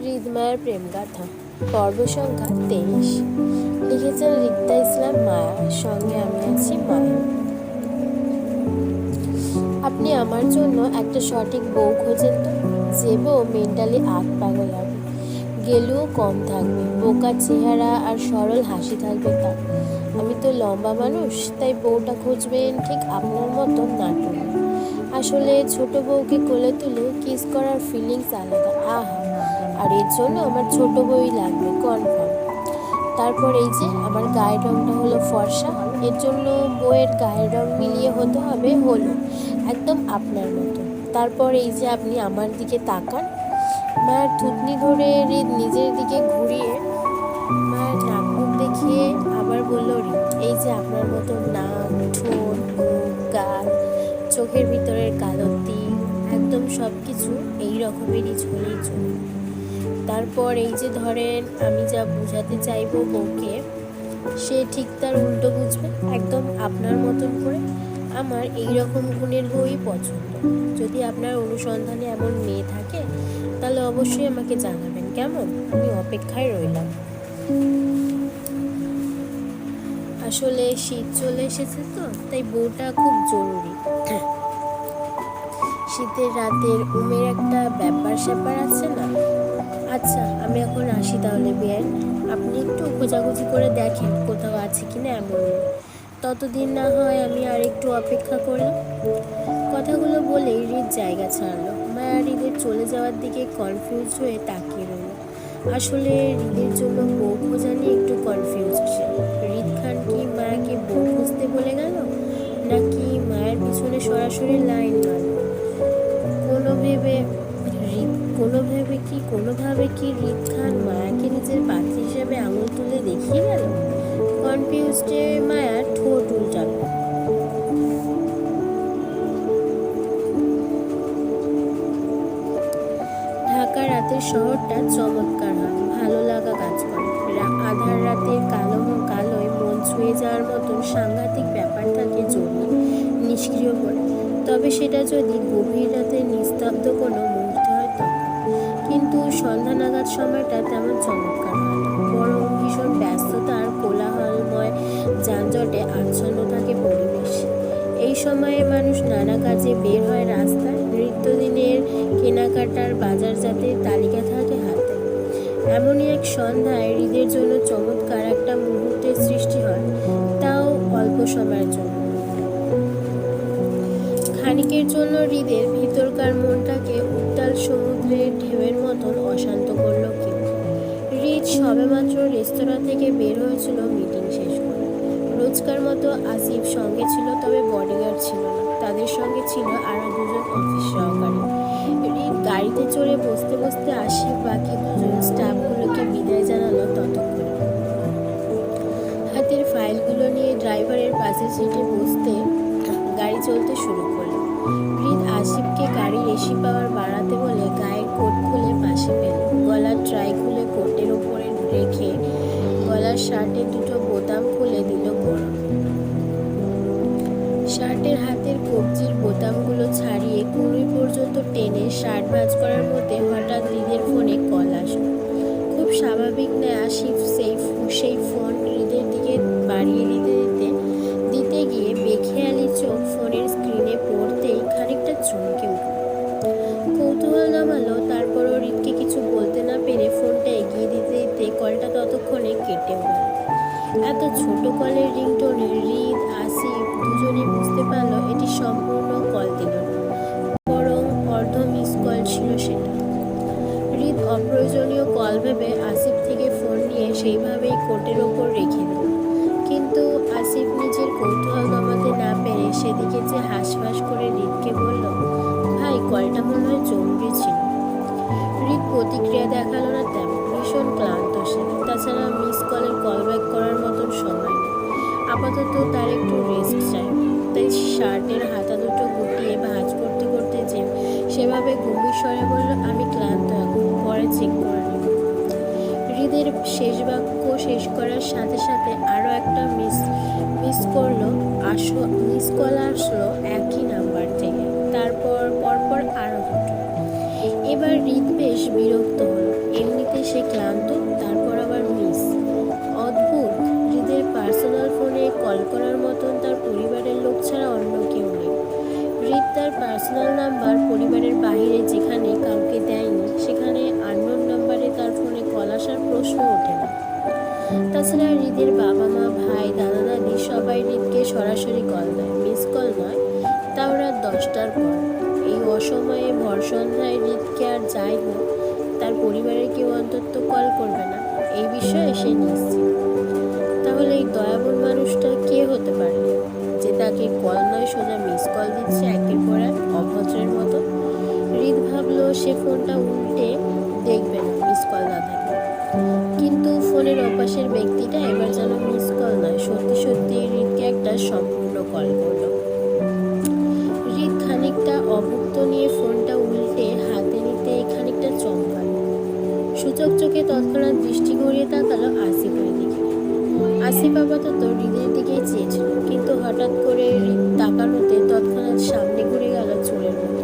হৃদমায়ের প্রেমগাথা পর্ব সংখ্যা 23। লিখেছেন রিক্তা ইসলাম মায়া। সঙ্গে আমি আছি মায়া। আপনি আমার জন্য একটা সঠিক বউ খোঁজেন তো, যে বউ মেন্টালি আট পাগল হবে, গেলেও কম থাকবে, বোকা চেহারা আর সরল হাসি থাকবে তার। আমি তো লম্বা মানুষ, তাই বউটা খুঁজবেন ঠিক আপনার মতন নাটুন। আসলে ছোট বউকে কোলে তুলে কিস করার ফিলিংস আলাদা। আহা, আর এর জন্য আমার ছোট বউই লাগবে কনফার্ম। তারপর এই যে আমার গায়ের রঙটা হলো ফর্সা, এর জন্য বউয়ের গায়ের রং মিলিয়ে হতে হবে হলো একদম আপনার মতো। তারপর এই যে আপনি আমার দিকে তাকান। মায়ের থুতনি ধরে হৃদ নিজের দিকে ঘুরিয়ে মায়ের নাক মুখ দেখিয়ে আবার বলল, হৃদ এই যে আপনার মতো নাক, ঠোঁট, মুখ, গাল, চোখের ভিতরের কালো তিল, একদম সব কিছু এই রকমেরই হলেই চলবে। তারপর এই যে ধরেন আমি যা বোঝাতে চাইবো বউকে, সে ঠিক তার উল্টো বুঝবে একদম আপনার মতন করে। আমার এই রকম গুণের বউই পছন্দ। যদি আপনার অনুসন্ধানে এমন মেয়ে থাকে তাহলে অবশ্যই আমাকে জানাবেন, কেমন? আমি অপেক্ষায় রইলাম। আসলে শীত চলে এসেছে তো, তাই বউটা খুব জরুরি। শীতের রাতের উমের একটা ব্যাপার স্যাপার আছে না। আচ্ছা, আমি এখন আসি তাহলে বেয়াই। আপনি একটু খোঁজাখুঁজি করে দেখেন কোথাও আছে কিনা এমন। ততদিন না হয় আমি আর একটু অপেক্ষা করলাম। কথাগুলো বলেই হৃদ জায়গা ছাড়লো। মায়া হৃদের চলে যাওয়ার দিকে কনফিউজ হয়ে তাকিয়ে রইল। আসলে হৃদের জন্য বউ খোঁজা নিয়ে একটু কনফিউজ সে। হৃদ খান কি মায়াকে বউ খুঁজতে বলে গেল, নাকি মায়ের পিছনে সরাসরি লাইন মারল? কোনোভাবে কি হৃদ খান মায়াকে নিজের পাত্রী হিসেবে আঙুল তুলে দেখিয়ে গেল? কনফিউজডে মায়া ঠোঁট উল্টাল। ঢাকা রাতের শহরটা চমৎকার হয়, ভালো লাগা কাজ করে। আধার রাতের কালোয় মন ছুঁয়ে যাওয়ার মতন সাংঘাতিক ব্যাপার থাকে জড়িয়ে, নিষ্ক্রিয় করে। তবে সেটা যদি গভীর রাতে নিস্তব্ধ কোনো মুহূর্ত হয় তখন। কিন্তু সন্ধ্যা নাগাদ সময়টা তেমন চমৎকার হয় না, বরং ভীষণ ব্যস্ততা আর কোলাহলময় যানজটে আচ্ছন্ন থাকে পরিবেশ। এই সময়ে মানুষ নানা কাজে বের হয় রাস্তায়। নিত্যদিনের কেনাকাটার বাজারজাতের তালিকা থাকে হাতে। এমনই এক সন্ধ্যায় হৃদের জন্য চমৎকার একটা মুহূর্তের সৃষ্টি হয়, তাও অল্প সময়ের জন্য। খানিকের জন্য হৃদের ভিতরকার মনটাকে উত্তাল সমুদ্রের ঢেউয়ের মতন অশান্ত করল কেউ। হৃদ সবেমাত্র রেস্তোরাঁ থেকে বের হয়েছিল মিটিং শেষ করে। রোজকার মতো আসিফ সঙ্গে ছিল, তবে বডিগার্ড ছিল না। তাদের সঙ্গে ছিল আরও দুজন অফিস সহকারী। হৃদ গাড়িতে চড়ে বসতে বসতে আসিফ বাকি দুজন স্টাফগুলোকে বিদায় জানালো। ততক্ষণে হাতের ফাইলগুলো নিয়ে ড্রাইভারের পাশের সিটে বসতে গাড়ি চলতে শুরু করলো। হৃদ আসিফকে গাড়ির এসি পাওয়ার বাড়াতে বলে গায়ের কোট খুলে পাশে পেল। গলার ট্রাই খুলে কোটের ওপরে রেখে গলার শার্টের দুটো বোতাম খুলে দিল গরম। শার্টের হাতের কবজির বোতামগুলো ছাড়িয়ে কুড়ি পর্যন্ত টেনে শার্ট ভাঁজ করার মধ্যে হঠাৎ হৃদের ফোনে কল আসলো। খুব স্বাভাবিক নয় আসিফ সেই ফোন হৃদের দিকে বাড়িয়ে দিতে গিয়ে বেখেয়ালি চোখ ফোনের স্ক্রিনে পড়তেই খানিকটা চমকে উঠল। কৌতূহল নামালো। তারপরও হৃদকে কিছু বলতে না পেরে ফোনটা এগিয়ে দিতে কলটা ততক্ষণে কেটে গেল। এত ছোট কলের রিংটোনে হৃদ আসিফ দুজনেই বুঝতে পারল এটি সম্পূর্ণ কল দিল না, বরং অর্ধ মিস কল ছিল সেটা। হৃদ অপ্রয়োজনীয় কল ভেবে আসিফ থেকে ফোন নিয়ে সেইভাবেই কোটের ওপর রেখে দিল। কিন্তু আসিফ নিজের কৌতূহল নামাতে না পেরে সেদিকে যে হাঁসফাঁস করে হৃদকে বলল, ভাই কলটা মনে হয় জরুরি ছিল। হৃদ প্রতিক্রিয়া দেখালো না তেমন। ভীষণ ক্লান্ত সে। তাছাড়া মিস কলের কল ব্যাক করার মতন সময় নেই। আপাতত তার একটু রেস্ট চাই। তাই শার্টের হাতা দুটো গুটিয়ে ভাঁজ করতে করতে যে সেভাবে গম্ভীর স্বরে বলল, আমি ক্লান্ত, এখন পরে চেক করে নেব। হৃদের শেষ বাক্য শেষ করার সাথে সাথে আরও একটা মিস কল আসলো একই নাম্বার থেকে। তারপর পরপর আরও দুটো। এবার হৃদ বেশ বিরক্ত হলো। এমনি তাছাড়া হৃদের বাবা মা, ভাই, দাদা দাদি সবাই হৃদকে সরাসরি কল দেয়, মিস কল নয়, তাও রাত 10টার পর। এই অসময়ে ভর সন্ধ্যায় হৃদকে আর যাই হোক তার পরিবারের কেউ অন্তত কল করবে না, এই বিষয়ে সে নিশ্চিত। তাহলে এই দয়াবন মানুষটা কে হতে পারে যে তাকে কল নয় সোজা মিস কল দিচ্ছে একের পর এক অভদ্রের মতো? হৃদ ভাবলো সে ফোনটা উল্টে দেখবে না মিস কল না থাকে, কিন্তু ফোনের অপাশের ব্যক্তিটা এবার যেন মিস কল নয়, সত্যি সত্যি হৃদকে একটা সম্পূর্ণ কল করলো। হৃদ খানিকটা অভুক্ত নিয়ে ফোনটা উল্টে হাতে নিতে খানিকটা চমকাল। সূচক চোখে তৎক্ষণাৎ দৃষ্টি ঘুরিয়ে তাকালো আসিফের দিকে। আসিফ আপাতত হৃদের দিকেই চেয়েছিল, কিন্তু হঠাৎ করে হৃদ তাকানোতে তৎক্ষণাৎ সামনে ঘুরে গেল চোরের মতো।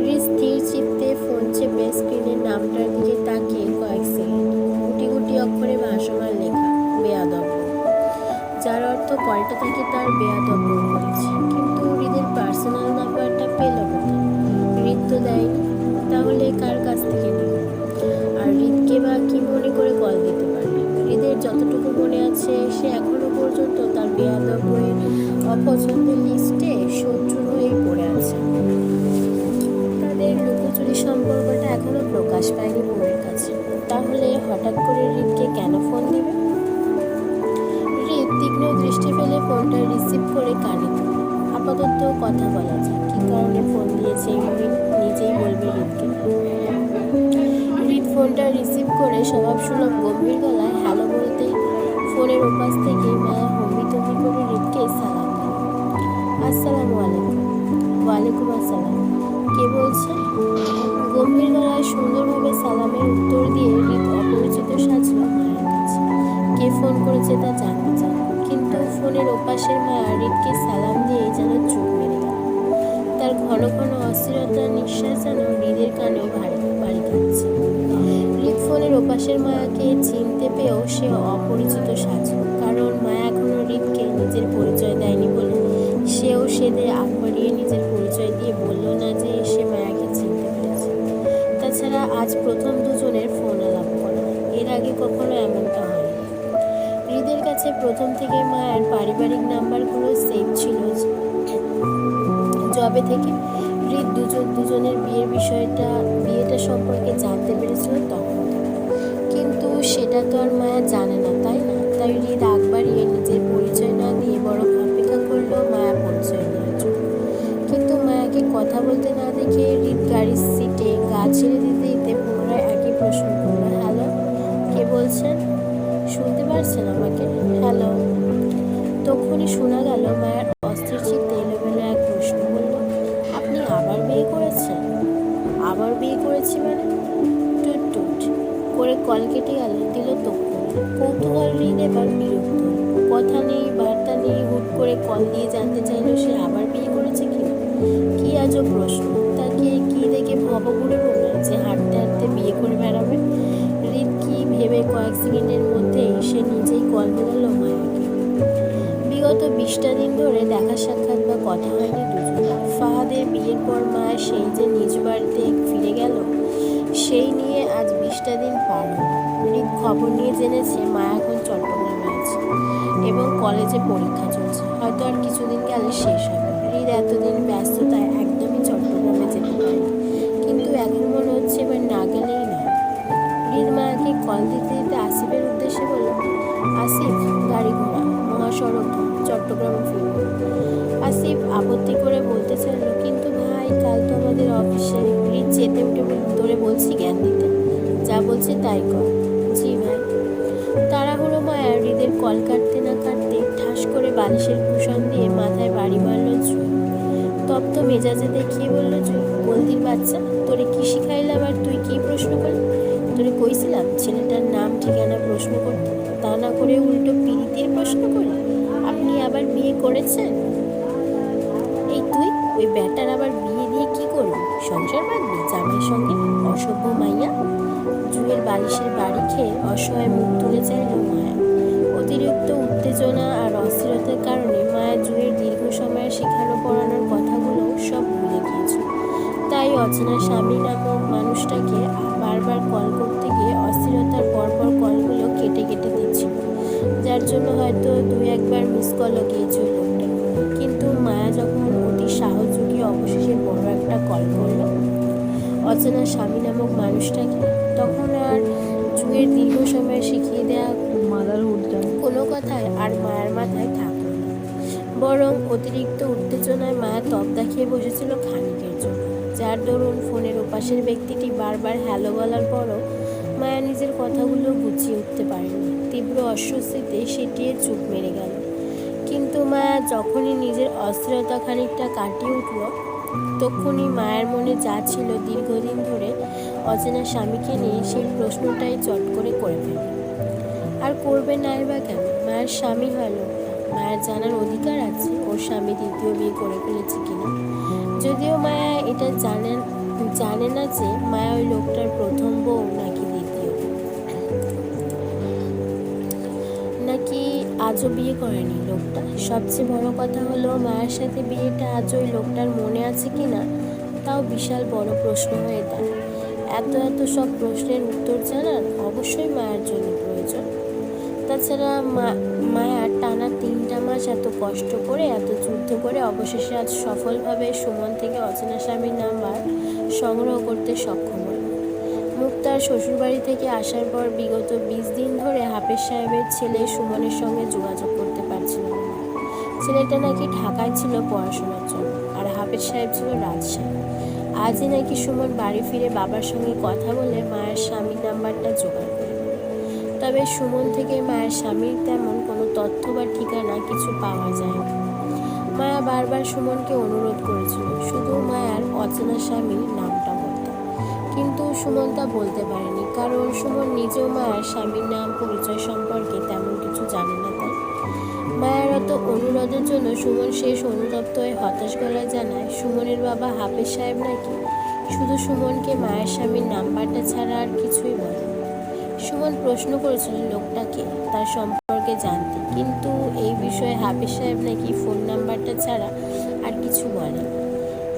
হৃদ স্থির চিত্তে ফোন চেপে স্ক্রিনের নামটার দিকে তাকিয়ে কয়েক সেকেন্ড গুটি গুটি অক্ষরে ভাসমান লেখা বেয়াদব্য, যার অর্থ কলটা থেকে তার বেয়াদব্য করেছে। কিন্তু হৃদের পার্সোনাল নাম্বারটা পেল কোথায়? হৃদ তো দেয়নি, তাহলে কার কাছ থেকে নেব? আর হৃদকে বা কি মনে করে কল দিতে পারবে? হৃদের যতটুকু মনে আছে সে এখনো পর্যন্ত তার বেয়াদব্যের অপছন্দের লিস্টে শত্রু হয়েই পড়ে আছে। তাদের লুকোচুরি সম্পর্কটা এখনো প্রকাশ পায়নি বোনের কাছে, তাহলে হঠাৎ করে হৃদকে কেন ফোন দিবে? হৃদ তীক্ষ্ণ দৃষ্টি ফেলে ফোনটা রিসিভ করে কানে দিল। আপাতত কথা বলা যাক, কি কারণে ফোন দিয়েছে হৃদ নিজেই বলবে হৃদকে। হৃদ ফোনটা রিসিভ করে স্বভাবসুলভ গম্ভীর গলায় হ্যালো বলতেই ফোনের ওপাশ থেকে মায়া হম্বি তম্বি করে হৃদকে সালাম দিল। আসসালামু আলাইকুম। ওয়ালাইকুম আসসালাম। কে বলছে? গম্ভীর গলায় সুন্দরভাবে সালামের উত্তর দিয়ে হৃদ অপরিচিত সাজল মায়ের কাছে। কে ফোন করেছে তা জানতে চান, কিন্তু ফোনের ওপাশের মায়া হৃদকে সালাম দিয়ে যেন চুপ মেরে গেল। তার ঘন ঘন অস্থিরতার নিঃশ্বাস যেন হৃদের কানেও বাড়ি খাচ্ছে। হৃদ ফোনের ওপাশের মায়াকে চিনতে পেয়েও সে অপরিচিত সাজল, কারণ মায়া এখনো হৃদকে নিজের পরিচয় দেয়নি বলে সেও সেদে আগ বাড়িয়ে নিজের পরিচয় দিয়ে বলল না যে সে মায়াকে চিনতে পেরেছে। তাছাড়া আজ প্রথম দুজনের ফোন আলাপ করা, এর আগে কখনো এমনটা হয়নি। হৃদের কাছে প্রথম থেকে মায়ের পারিবারিক নাম্বারগুলো সেভ ছিল জবে থেকে হৃদ দুজনের বিয়েটা সম্পর্কে জানতে পেরেছিল তখন, কিন্তু সেটা তো আর মায়া জানে না, তাই না? তাই হৃদ আগ বাড়িয়ে নিজের পরিচয় না দিয়ে বরং অপেক্ষা করলো মায়া পরিচয় দেওয়ার জন্য। কিন্তু মায়াকে কথা বলতে না দেখে হৃদ গাড়ির সিটে গা ছেড়ে দিতে দিতে পুনরায় একই প্রশ্ন করলো, হ্যালো, কে বলছেন? শুনতে পারছেন আমাকে? হ্যালো। তখনই শোনা গেল মায়ের অস্থির চিত্তে এলোমেলো এক প্রশ্ন, বলল, আপনি আবার বিয়ে করেছেন? আবার বিয়ে করেছি মানে? টুট টুট করে কল কেটে দিল তক্ষণ। কৌতূহল হৃদ এবার বিরক্ত, কথা নেই বার্তা নেই, হুট করে কল দিয়ে জানতে চাইল সে আবার বিয়ে করেছে কিনা। কি আজব প্রশ্ন! তাকে কি দেখে ভবঘুরে বলবে যে হাঁটতে হাঁটতে বিয়ে করে বেড়াবে? হৃদ কি ভেবে কয়েক সেকেন্ডের মধ্যেই সে নিজেই কল মেলালো মায়াকে। বিগত 20টা দিন ধরে দেখা সাক্ষাৎ বা কথা হয়নি দুজনে। ফাহাদের বিয়ের পর মায়া সেই যে নিজ বাড়িতে ফিরে গেল, সেই নিয়ে আজ 20টা দিন পার হল। হৃদ খবর নিয়ে জেনেছে মায়া এখন চট্টগ্রামে আছে এবং কলেজে পরীক্ষা চলছে, হয়তো আর কিছুদিন গেলে শেষ হবে। হৃদ এতদিন ব্যস্ততায় একদমই চট্টগ্রামে যেতে পারেনি, কিন্তু এখন মনে হচ্ছে এবার না গেলেই নয়। হৃদ মায়াকে কল দিতে দিতে আসিফের উদ্দেশ্যে বলল, আসিফ, গাড়ি ঘোড়া, মহাসড়ক চট্টগ্রামে ফিরব। আসিফ আপত্তি করে বলতে চাইল, কিন্তু ভাই কাল তো আমাদের অফিসে। হৃদ চেতে উঠে তোরে বলছি জ্ঞান দিতে, যা বলছি তাই কর। জি ভাই। তাড়াহুড়ো মায়া হৃদের কল কাটতে না কাটতে ঠাস করে বালিশের কুশন দিয়ে মাথায় বাড়ি মারল জুই। তপ্ত মেজাজে দেখিয়ে বলল, জুই, বলদির বাচ্চা, তোরে কি শিখাইলাম আর তুই কি প্রশ্ন করলি? তোরে কইছিলাম ছেলেটার নাম ঠিকানা প্রশ্ন করতে, তা না করে উল্টো পিরিতির প্রশ্ন করলি। আপনি আবার বিয়ে করেছেন? এই তুই ওই ব্যাটার আবার বিয়ে দিয়ে কি করবি? সংসার বাঁধবি জামাইয়ের সঙ্গে? অসভ্য মাইয়া। জুয়ের বালিশের বাড়ি খেয়ে অসহায় মুখ তুলে চাইল মায়া। অতিরিক্ত উত্তেজনা আর অস্থিরতার কারণে মায়া জুয়ের দীর্ঘ সময়ের শেখানো পড়ানোর কথাগুলো সব ভুলে গিয়েছিল। তাই অচেনা স্বামী নামক মানুষটাকে বারবার কল করতে গিয়ে অস্থিরতার পরপর কলগুলো কেটে কেটে দিচ্ছিল। হয়তো দুই একবার মিস কলও গিয়েছে ওই লোকটার, কিন্তু মায়া যখন অতি সাহস জুগিয়ে অবশেষে বড় একটা কল করলো অচেনা স্বামী নামক মানুষটাকে, তখন আর যুগের দীর্ঘ সময় শিখিয়ে দেওয়া কোনো কথায় আর মায়ার মাথায় থাকলো না। বরং অতিরিক্ত উত্তেজনায় মায়া তব্দা খেয়ে বসেছিল খানিকের জন্য, যার দরুন ফোনের ওপাশের ব্যক্তিটি বারবার হ্যালো বলার পরও মায়া নিজের কথাগুলো গুছিয়ে উঠতে পারেনি। তীব্র অস্বস্তিতে সেটিয়ে চুপ মেরে গেল। কিন্তু মায়া যখনই নিজের অস্থিরতা খানিকটা কাটিয়ে উঠল, তখনই মায়ের মনে যা ছিল দীর্ঘদিন ধরে অচেনা স্বামীকে নিয়ে, সেই প্রশ্নটাই চট করে ফেলল। আর করবে নাই বা কেন? মায়ের স্বামী হয় লোকটা, মায়ের জানার অধিকার আছে ওর স্বামী দ্বিতীয় বিয়ে করে ফেলেছে কিনা। যদিও মায়া এটা জানে না যে মায়া ওই লোকটার প্রথম বউ নাকি দ্বিতীয়, নাকি আজও বিয়ে করেনি লোকটা। সবচেয়ে বড় কথা হলো মায়ের সাথে বিয়েটা আজও ওই লোকটার মনে আছে কিনা, তাও বিশাল বড় প্রশ্ন হয়ে দাঁড়ায়। এত সব প্রশ্নের উত্তর জানার অবশ্যই মায়ের জন্য প্রয়োজন। তাছাড়া মায়ার টানা 3টা মাস এত কষ্ট করে, এত যুদ্ধ করে অবশেষে আজ সফলভাবে সুমন থেকে অচেনা স্বামীর নাম্বার সংগ্রহ করতে সক্ষম হল। মুক্তার শ্বশুরবাড়ি থেকে আসার পর বিগত 20 দিন ধরে হাফেজ সাহেবের ছেলে সুমনের সঙ্গে যোগাযোগ করতে পারছিল না। ছেলেটা নাকি ঢাকায় ছিল পড়াশোনার জন্য, আর হাফেজ সাহেব ছিল রাজশাহী। আজই নাকি সুমন বাড়ি ফিরে বাবার সঙ্গে কথা বলে মায়ের স্বামীর নাম্বারটা জোগাড় করে। তবে সুমন থেকে মায়ের স্বামীর তেমন কোনো তথ্য বা ঠিকানা কিছু পাওয়া যায় না। মায়া বারবার সুমনকে অনুরোধ করেছিল শুধু মায়ার অচেনা স্বামীর নামটা বলতে, কিন্তু সুমন তা বলতে পারেনি, কারণ সুমন নিজেও মায়ার স্বামীর নাম পরিচয় সম্পর্কে তেমন কিছু জানে না। তাই মায়ের অত অনুরোধের জন্য সুমন শেষ অনুতপ্ত হয়ে হতাশ গলায় জানায় সুমনের বাবা হাফেজ সাহেব নাকি শুধু সুমনকে মায়ের স্বামীর নাম্বারটা ছাড়া আর কিছুই বলে। সুমন প্রশ্ন করেছিল লোকটাকে তার সম্পর্কে জানতে, কিন্তু এই বিষয়ে হাফেজ সাহেব নাকি ফোন নাম্বারটা ছাড়া আর কিছু বলে।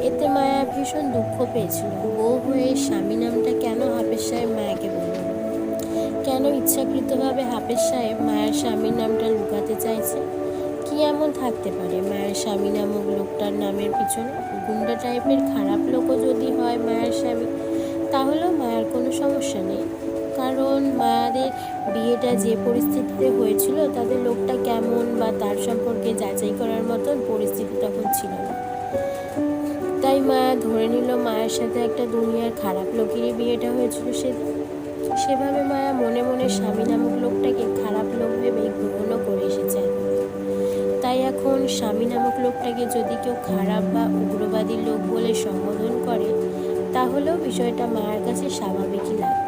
এতে মায়া ভীষণ দুঃখ পেয়েছিল। বউ হয়ে স্বামী নামটা কেন হাফেজ সাহেব মায়াকে বলল না? কেন ইচ্ছাকৃতভাবে হাফেজ সাহেব মায়ের স্বামীর নামটা লুকাতে চাইছে? কি এমন থাকতে পারে মায়ের স্বামী নামক লোকটার নামের পিছনে? গুন্ডা টাইপের খারাপ লোকও যদি হয় মায়ের স্বামী, তাহলেও মায়ের কোনো সমস্যা নেই, কারণ মায়াদের বিয়েটা যে পরিস্থিতিতে হয়েছিল তাতে লোকটা কেমন বা তার সম্পর্কে যাচাই করার মতন পরিস্থিতি তখন ছিল না। তাই মায়া ধরে নিল মায়ের সাথে একটা দুনিয়ার খারাপ লোকেরই বিয়েটা হয়েছিল সেদিন। সেভাবে মায়া মনে মনে স্বামী নামক লোকটাকে খারাপ লোক ভেবে গ্রহণও করে এসেছে। তাই এখন স্বামী নামক লোকটাকে যদি কেউ খারাপ বা উগ্রবাদী লোক বলে সম্বোধন করে, তাহলেও বিষয়টা মায়ের কাছে স্বাভাবিকই লাগবে।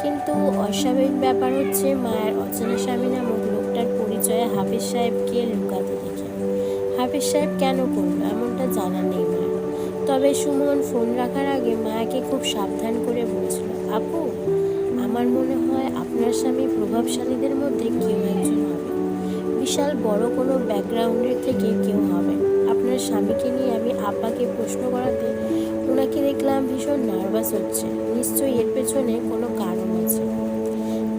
কিন্তু অস্বাভাবিক ব্যাপার হচ্ছে মায়ের অচেনা স্বামী নামক লোকটার পরিচয়ে হাফেজ সাহেবকে লুকাতে দেখে। হাফেজ সাহেব কেন করলো এমনটা জানা নেই মায়ের। তবে সুমন ফোন রাখার আগে মায়াকে খুব সাবধান করে বলছিল, আপু, আমার মনে হয় আপনার স্বামী প্রভাবশালীদের মধ্যে কেউ একজন হবে, বিশাল বড় কোনো ব্যাকগ্রাউন্ডের থেকে কেউ হবে। আপনার স্বামীকে নিয়ে আমি আপাকে প্রশ্ন করাতে ওনাকে দেখলাম ভীষণ নার্ভাস হচ্ছে, নিশ্চয়ই এর পেছনে কোনো কারণ আছে।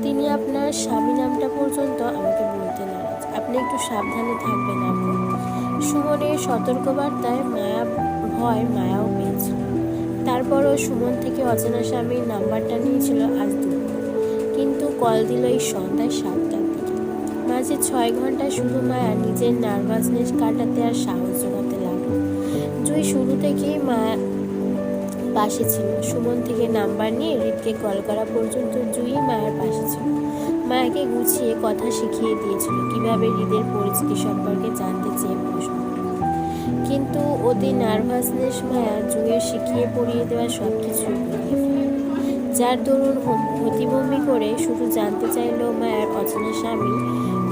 তিনি আপনার স্বামী নামটা পর্যন্ত আমাকে বলতে নারাজ। আপনি একটু সাবধানে থাকবেন আপু। সুমনের সতর্কবার্তায় মায়াও পেয়েছিল। তারপরও সুমন থেকে অচেনা স্বামীর নাম্বারটা নিয়েছিল আজ দুপুর, কিন্তু কল দিল এই সন্ধ্যায় 7টার দিকে। মাঝে 6 ঘন্টায় শুধু মায়া নিজের নার্ভাসনেস কাটাতে আর সাহস জোগাতে লাগলো। জুই শুরু থেকেই মায়া পাশে ছিল। সুমন থেকে নাম্বার নিয়ে হৃদকে কল করা পর্যন্ত জুই মায়ের পাশে ছিল। মায়াকে গুছিয়ে কথা শিখিয়ে দিয়েছিল কিভাবে হৃদের পরিচিতি সম্পর্কে জানতে চেয়ে প্রশ্ন। কিন্তু অতি নার্ভাসনেস মায়া জুইয়ের শিখিয়ে পড়িয়ে দেওয়া সব কিছুই ভুলিয়ে ফেলে, যার দরুন প্রতিবন্ধী করে শুধু জানতে চাইল মায়ার অচেনা স্বামী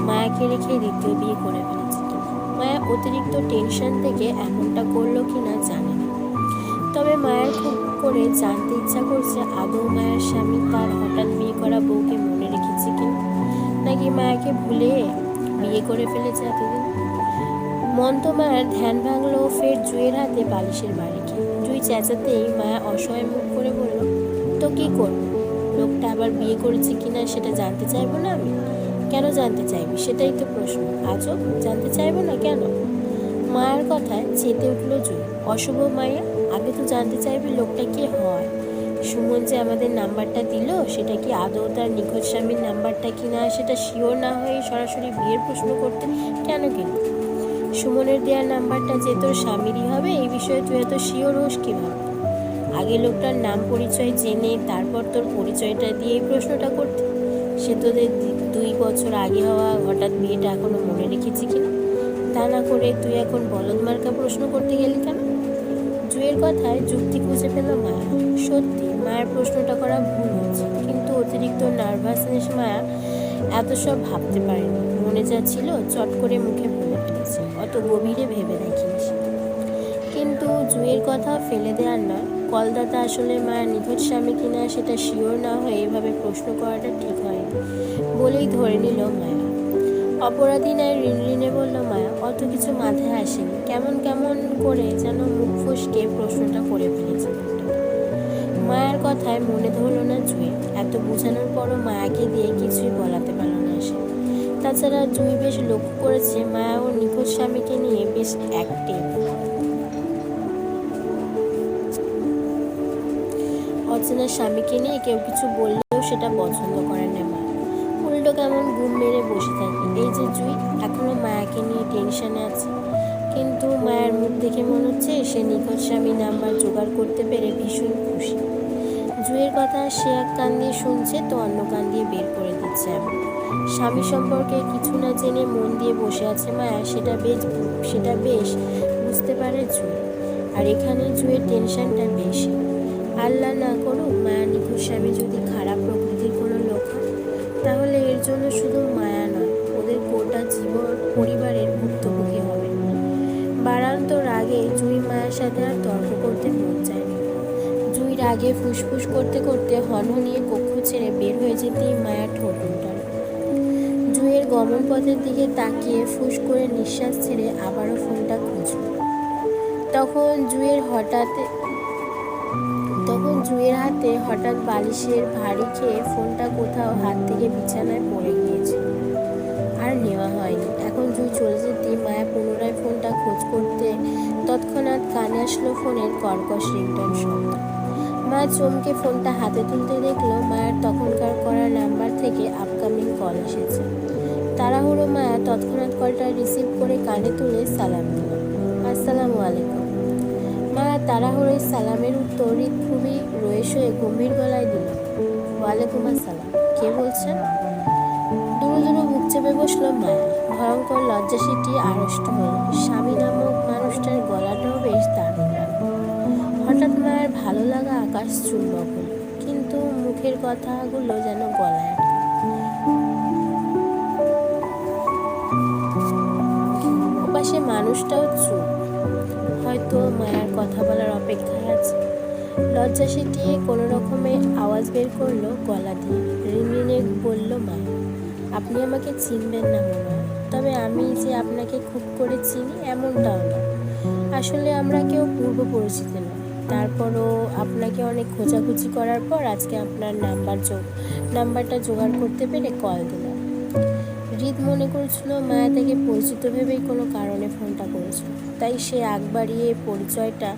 মায়াকে রেখে দ্বিতীয় বিয়ে করে ফেলেছে কিনা। মায়া অতিরিক্ত টেনশন থেকে এমনটা করলো কিনা জানে না। তবে মায়ের খুব করে জানতে ইচ্ছা করছে আদৌ মায়ের স্বামী তার হঠাৎ বিয়ে করা বউকে মনে রেখেছে কিনা, নাকি মায়াকে ভুলে বিয়ে করে ফেলেছে এতদিন। মন্ত মায়ের ধ্যান ভাঙলো ফের জুইয়ের হাতে বালিশের বাড়ি খেয়ে। জুই চেঁচাতেই মায়া অসহায় মুখ করে বলল, তো কি করবো? লোকটা আবার বিয়ে করেছে কিনা সেটা জানতে চাইবো না আমি? কেন জানতে চাইবি? সেটাই তো প্রশ্ন। আজও জানতে চাইবো না কেন? মায়ের কথায় চেতে উঠল জুই। অশুভ মায়া, আগে তো জানতে চাইবি লোকটা কে হয়। সুমন যে আমাদের নাম্বারটা দিল, সেটা কি আদৌ তার নিখোঁজ স্বামীর নাম্বারটা কি না, সেটা শিওর না হয়ে সরাসরি বিয়ের প্রশ্ন করতে কেন গেল? সুমনের দেওয়ার নাম্বারটা যে তোর স্বামীরই হবে, এই বিষয়ে তুই এত শিওর হোস কিভাবে? আগে লোকটার নাম পরিচয় জেনে তারপর তোর পরিচয়টা দিয়ে এই প্রশ্নটা করতে। সে তোদের 2 বছর আগে হওয়া হঠাৎ বিয়েটা এখনো মনে রেখেছি কিনা? তা না করে তুই এখন বলদ মার্কা প্রশ্ন করতে গেলি কেন? জুয়ের কথায় যুক্তি খুঁজে পেল মায়া। সত্যি মায়ের প্রশ্নটা করা ভুল হচ্ছে, কিন্তু অতিরিক্ত নার্ভাসনেস মায়া এত সব ভাবতে পারেনি। মনে যা ছিল চট করে মুখে বলে ফেলেছে, অত গভীরে ভেবে দেখিনি সে। কিন্তু জুয়ের কথা ফেলে দেওয়ার নয়, কলদাতা আসলে মায়ের নিখোঁজ স্বামী কিনা সেটা শিওর না হয়ে এভাবে প্রশ্ন করাটা ঠিক হয়নি বলেই ধরে নিল মায়া। অপরাধী নয় ঋণঋণে বলল মায়া। অত কিছু মাথায় আসেনি, কেমন কেমন করে যেন মুখ ফসকে প্রশ্নটা করে ফেলেছে। মায়ের কথায় মনে ধরল না জুই। এত বোঝানোর পরও মায়াকে দিয়ে কিছুই বলাতে পারল না সে। তাছাড়া জুই বেশ লক্ষ্য করেছে মায়া ওর নিখোঁজ স্বামীকে নিয়ে বেশ অ্যাক্টিভ। অচেনা স্বামীকে নিয়ে কেউ কিছু বললেও সেটা পছন্দ করে না মা, উল্টো কেমন ঘুম মেরে বসে থাকে। এই যে জুই এখনো মায়াকে নিয়ে টেনশনে আছে, কিন্তু মায়ের মুখ দেখে মনে হচ্ছে সে নিখোঁজ স্বামী নাম্বার জোগাড় করতে পেরে ভীষণ খুশি। জুয়ের কথা সে এক কান দিয়ে শুনছে তো অন্য কান দিয়ে বের করে দিচ্ছে। এমন স্বামী সম্পর্কে কিছু না জেনে মন দিয়ে বসে আছে মায়া, সেটা বেশ বুঝতে পারে জুই। আর এখানে জুয়ের টেনশনটা বেশি। আল্লাহ না করুক মায়া নিখোঁজ স্বামী যদি খারাপ প্রকৃতির কোনো লোক হয়, তাহলে এর জন্য শুধু মায়া নয়, ওদের গোটা জীবন পরিবারের ভুক্তভোগী হবে। বারান্ত রাগে জুই মায়ের সাথে আর তর্ক করতে মন চায়নি। জুই রাগে ফুসফুস করতে করতে হনহনিয়ে কক্ষ ছেড়ে বের হয়ে যেতেই মায়া ঠোঁট উল্টাল। জুইয়ের গমন পথের দিকে তাকিয়ে ফুস করে নিঃশ্বাস ছেড়ে আবারও ফোনটা খুঁজল। তখন জুইয়ের হাতে হঠাৎ বালিশের ভারী খেয়ে ফোনটা কোথাও হাত থেকে বিছানায় পড়ে গিয়েছিল, আর নেওয়া হয়নি। এখন জুই চলে যেতে মায়া পুনরায় ফোনটা খোঁজ করতে তৎক্ষণাৎ কানে আসলো ফোনের কর্কশ রিংটন শব্দ। মা চমকে ফোনটা হাতে তুলতে দেখলো মায়ের তখনকার করা নাম্বার থেকে আপকামিং কল এসেছে। তাড়াহুড়ো মায়া তৎক্ষণাৎ কলটা রিসিভ করে কানে তুলে সালাম দিল। আসসালামু আলাইকুম। মায়া তাড়াহুড়োয় সালামের উত্তর খুবই রয়েস হয়ে গম্ভীর গলায় দিল, ওয়ালাইকুম আসসালাম। কে বলছেন? দুরু দুরু বুক চেপে বসল মায়া। ভয়ঙ্কর লজ্জা সিটিয়ে আড়ষ্ট হল। স্বামী নামক মানুষটার গলাটাও বেশ দারুণ লাগলো। হঠাৎ মায়ের ভালো লাগা আকাশ চুম্বক হল, কিন্তু মুখের কথাগুলো যেন গলায় আটকে। ওপাশে মানুষটাও চুপ, হয়তো মায়ার কথা বলার অপেক্ষায় আছে। লজ্জা সিটিয়ে কোনো রকমে আওয়াজ বের করলো গলা দিয়ে। রিনরিনে বলল মায়া, আপনি আমাকে চিনবেন না মনে হয়, তবে আমি যে আপনাকে খুব করে চিনি এমনটাও না। আসলে আমরা কেউ পূর্ব পরিচিত নয়, তারপরও আপনাকে অনেক খোঁজাখুঁজি করার পর আজকে আপনার নাম্বারটা জোগাড় করতে পেরে কল দিলাম। হৃদ মনে করছিল মায়া তাকে পরিচিত ভেবেই কোনো কারণে ফোনটা করেছিল, তাই সে আগ বাড়িয়ে পরিচয়টা